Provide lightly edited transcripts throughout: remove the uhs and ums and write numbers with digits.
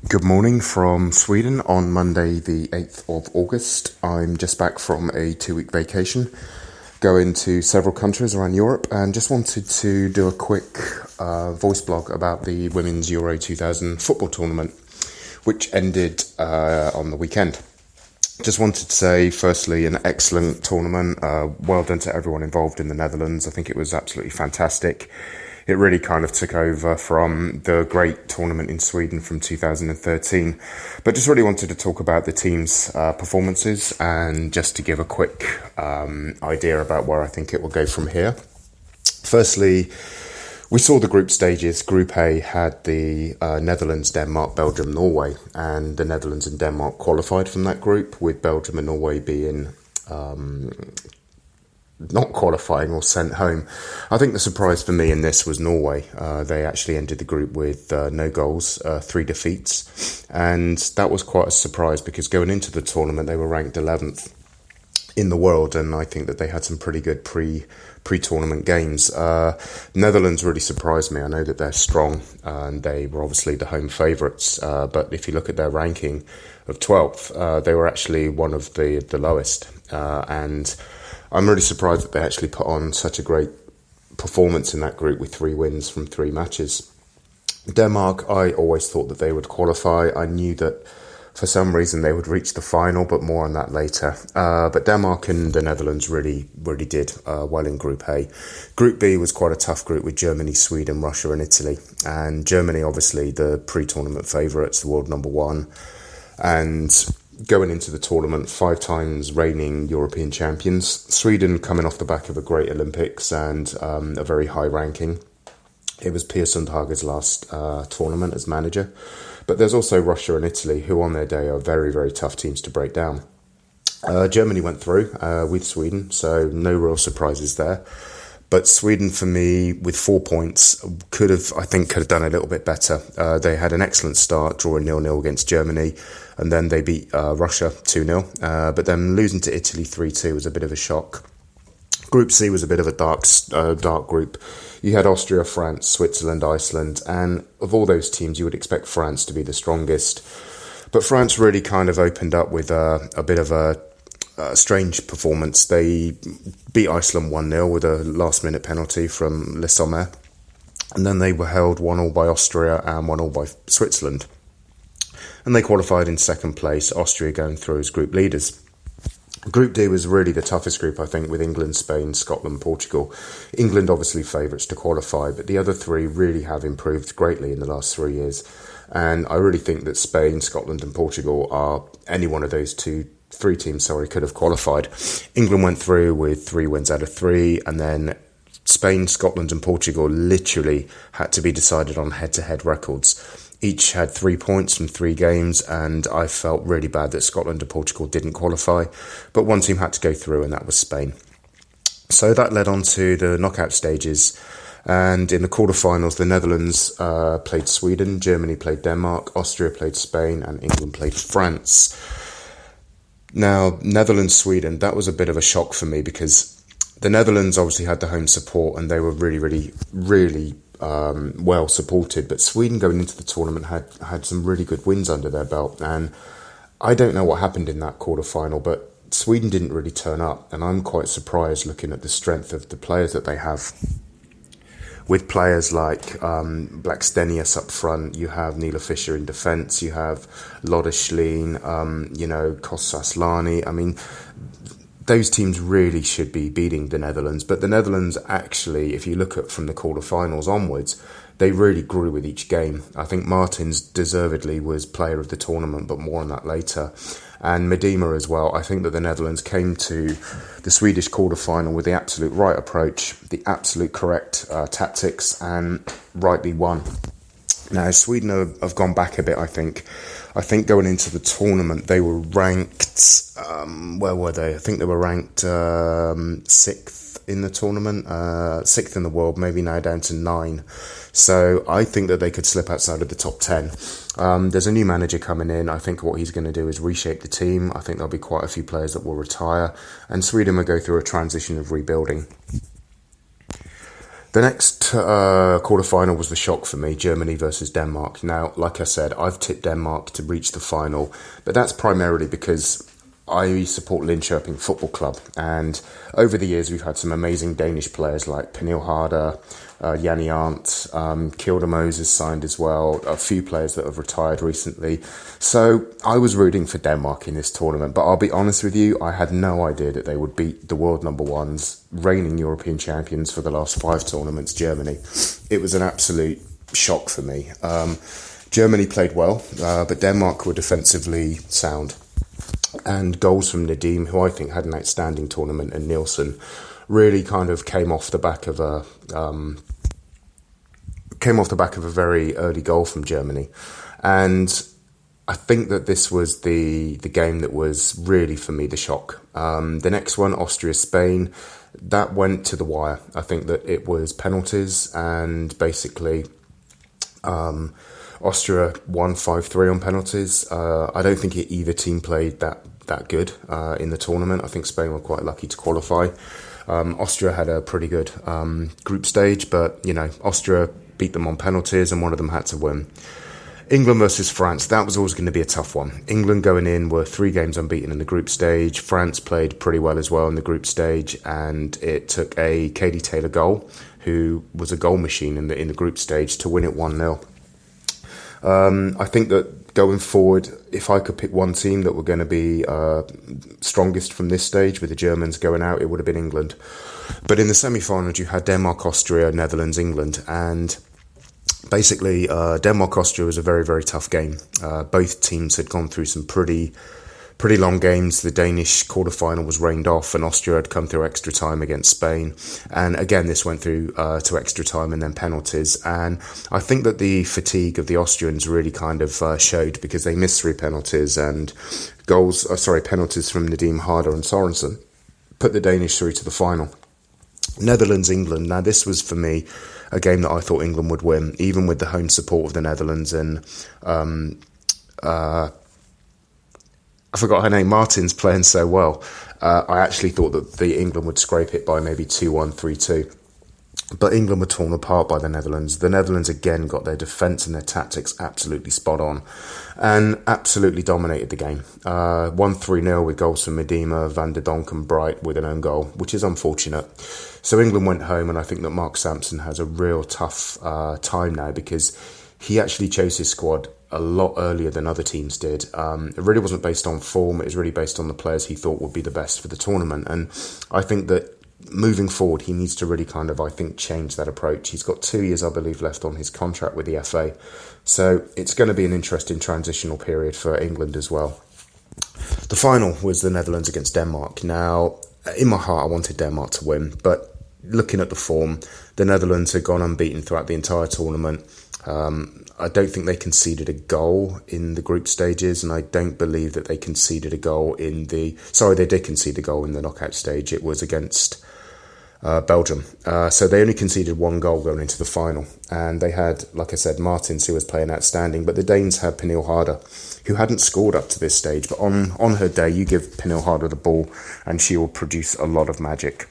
Good morning from Sweden on Monday, the 8th of August. I'm just back from a 2-week vacation, going to several countries around Europe, and just wanted to do a quick voice blog about the Women's Euro 2000 football tournament, which ended on the weekend. Just wanted to say, firstly, an excellent tournament. Well done to everyone involved in the Netherlands. I think it was absolutely fantastic. It really kind of took over from the great tournament in Sweden from 2013. But just really wanted to talk about the team's performances and just to give a quick idea about where I think it will go from here. Firstly, we saw the group stages. Group A had the Netherlands, Denmark, Belgium, Norway, and the Netherlands and Denmark qualified from that group, with Belgium and Norway being not qualifying or sent home. I think the surprise for me in this was Norway. They actually ended the group with no goals, 3 defeats, and that was quite a surprise because going into the tournament they were ranked 11th in the world, and I think that they had some pretty good pre-tournament games. Netherlands really surprised me. I know that they're strong and they were obviously the home favourites, but if you look at their ranking of 12th, they were actually one of the lowest, and I'm really surprised that they actually put on such a great performance in that group with 3 wins from 3 matches. Denmark, I always thought that they would qualify. I knew that for some reason they would reach the final, but more on that later. But Denmark and the Netherlands really did well in Group A. Group B was quite a tough group with Germany, Sweden, Russia and Italy. And Germany, obviously the pre-tournament favourites, the world number 1. And going into the tournament, 5 times reigning European champions. Sweden coming off the back of a great Olympics and a very high ranking. It was Per Sundhage's last tournament as manager. But there's also Russia and Italy, who on their day are very, very tough teams to break down. Germany went through with Sweden, so no real surprises there. But Sweden, for me, with 4 points, could have done a little bit better. They had an excellent start, drawing 0-0 against Germany, and then they beat Russia 2-0. But then losing to Italy 3-2 was a bit of a shock. Group C was a bit of a dark group. You had Austria, France, Switzerland, Iceland, and of all those teams, you would expect France to be the strongest. But France really kind of opened up with a bit of a strange performance. They beat Iceland 1-0 with a last-minute penalty from Le Sommer, and then they were held 1-1 by Austria and 1-1 by Switzerland. And they qualified in second place, Austria going through as group leaders. Group D was really the toughest group, I think, with England, Spain, Scotland, Portugal. England obviously favourites to qualify, but the other 3 really have improved greatly in the last 3 years. And I really think that Spain, Scotland and Portugal are any one of those 3 teams could have qualified. England went through with 3 wins out of 3, and then Spain, Scotland and Portugal literally had to be decided on head-to-head records. Each had 3 points from 3 games, and I felt really bad that Scotland and Portugal didn't qualify. But one team had to go through, and that was Spain. So that led on to the knockout stages. And in the quarterfinals, the Netherlands played Sweden, Germany played Denmark, Austria played Spain, and England played France. Now, Netherlands-Sweden, that was a bit of a shock for me because the Netherlands obviously had the home support and they were really well supported, but Sweden going into the tournament had some really good wins under their belt, and I don't know what happened in that quarterfinal, but Sweden didn't really turn up, and I'm quite surprised looking at the strength of the players that they have. With players like Blackstenius up front, you have Nila Fischer in defence, you have Lotte Schleen, Kostas Lani. I mean, those teams really should be beating the Netherlands, but the Netherlands actually, if you look at from the quarterfinals onwards, they really grew with each game. I think Martins deservedly was player of the tournament, but more on that later. And Medema as well. I think that the Netherlands came to the Swedish quarterfinal with the absolute right approach, the absolute correct tactics, and rightly won. Now, Sweden have gone back a bit, I think. I think going into the tournament, they were ranked, where were they? I think they were ranked 6th in the tournament, 6th in the world, maybe now down to 9. So I think that they could slip outside of the top 10. There's a new manager coming in. I think what he's going to do is reshape the team. I think there'll be quite a few players that will retire, and Sweden will go through a transition of rebuilding. The next quarterfinal was the shock for me, Germany versus Denmark. Now, like I said, I've tipped Denmark to reach the final, but that's primarily because I support Linköping Football Club, and over the years we've had some amazing Danish players like Pernille Harder, Janni Arndt, Kilda Moses signed as well, a few players that have retired recently. So I was rooting for Denmark in this tournament, but I'll be honest with you, I had no idea that they would beat the world number ones, reigning European champions for the last 5 tournaments, Germany. It was an absolute shock for me. Germany played well, but Denmark were defensively sound. And goals from Nadim, who I think had an outstanding tournament, and Nielsen really kind of came off the back of a very early goal from Germany. And I think that this was the game that was really, for me, the shock. The next one, Austria-Spain, that went to the wire. I think that it was penalties, and basically Austria won 5-3 on penalties. I don't think either team played that good in the tournament. I think Spain were quite lucky to qualify. Austria had a pretty good group stage, but, Austria beat them on penalties and one of them had to win. England versus France, that was always going to be a tough one. England going in were 3 games unbeaten in the group stage. France played pretty well as well in the group stage, and it took a Katie Taylor goal, who was a goal machine in the group stage, to win it 1-0. I think that going forward, if I could pick one team that were going to be strongest from this stage, with the Germans going out, it would have been England. But in the semi-finals, you had Denmark, Austria, Netherlands, England, and basically Denmark-Austria was a very, very tough game. Both teams had gone through some pretty long games. The Danish quarterfinal was rained off, and Austria had come through extra time against Spain. And again, this went through to extra time and then penalties. And I think that the fatigue of the Austrians really kind of showed, because they missed 3 penalties, and penalties from Nadim, Harder and Sorensen put the Danish through to the final. Netherlands-England. Now, this was, for me, a game that I thought England would win, even with the home support of the Netherlands. And I forgot her name, Martin's playing so well. I actually thought that the England would scrape it by maybe 2-1, 3-2. But England were torn apart by the Netherlands. The Netherlands again got their defence and their tactics absolutely spot on, and absolutely dominated the game. Won 3-0 with goals from Medema, Van der Donk and Bright with an own goal, which is unfortunate. So England went home, and I think that Mark Sampson has a real tough time now, because he actually chose his squad a lot earlier than other teams did. It really wasn't based on form, it was really based on the players he thought would be the best for the tournament. And I think that moving forward, he needs to really kind of, change that approach. He's got 2 years, I believe, left on his contract with the FA. So it's going to be an interesting transitional period for England as well. The final was the Netherlands against Denmark. Now, in my heart, I wanted Denmark to win, but looking at the form, the Netherlands had gone unbeaten throughout the entire tournament. I don't think they conceded a goal in the group stages, and I don't believe that they conceded a goal in they did concede a goal in the knockout stage. It was against Belgium. So they only conceded 1 goal going into the final. And they had, like I said, Martins, who was playing outstanding, but the Danes had Pernille Harder, who hadn't scored up to this stage. But on her day, you give Pernille Harder the ball and she will produce a lot of magic.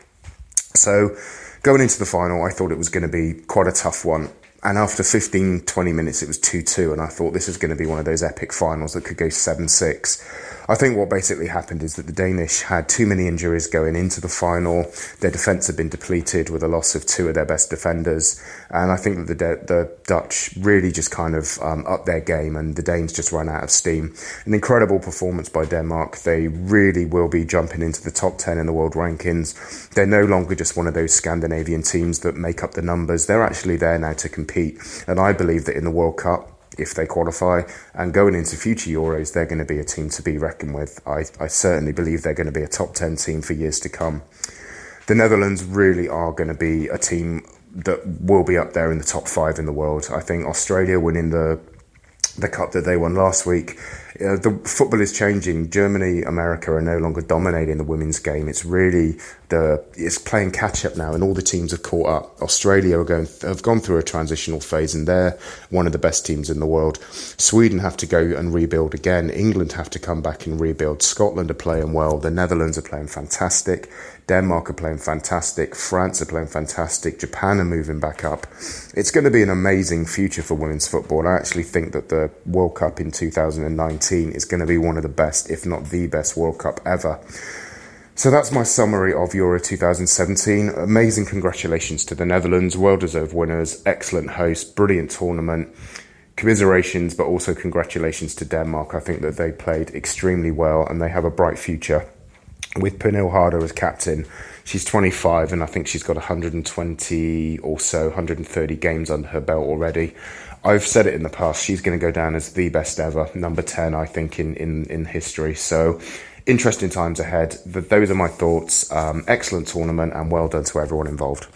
So going into the final, I thought it was going to be quite a tough one. And after 15-20 minutes, it was 2-2, and I thought this is going to be one of those epic finals that could go 7-6. I think what basically happened is that the Danish had too many injuries going into the final. Their defence had been depleted with a loss of 2 of their best defenders, and I think that the Dutch really just kind of upped their game, and the Danes just ran out of steam. An incredible performance by Denmark. They really will be jumping into the top 10 in the world rankings. They're no longer just one of those Scandinavian teams that make up the numbers. They're actually there now to compete, and I believe that in the World Cup, if they qualify and going into future Euros, they're going to be a team to be reckoned with. I certainly believe they're going to be a top 10 team for years to come. The Netherlands really are going to be a team that will be up there in the top 5 in the world. I think Australia winning the the cup that they won last week. The football is changing. Germany, America are no longer dominating the women's game. It's really it's playing catch up now, and all the teams have caught up. Australia have gone through a transitional phase, and they're one of the best teams in the world. Sweden have to go and rebuild again. England have to come back and rebuild. Scotland are playing well. The Netherlands are playing fantastic. Denmark are playing fantastic. France are playing fantastic. Japan are moving back up. It's going to be an amazing future for women's football. I actually think that the World Cup in 2019 is going to be one of the best, if not the best, World Cup ever. So that's my summary of Euro 2017. Amazing congratulations to the Netherlands. Well-deserved winners. Excellent host. Brilliant tournament. Commiserations, but also congratulations to Denmark. I think that they played extremely well and they have a bright future. With Pernille Harder as captain, she's 25 and I think she's got 120 or so, 130 games under her belt already. I've said it in the past, she's going to go down as the best ever, number 10, I think, in history. So interesting times ahead. Those are my thoughts. Excellent tournament and well done to everyone involved.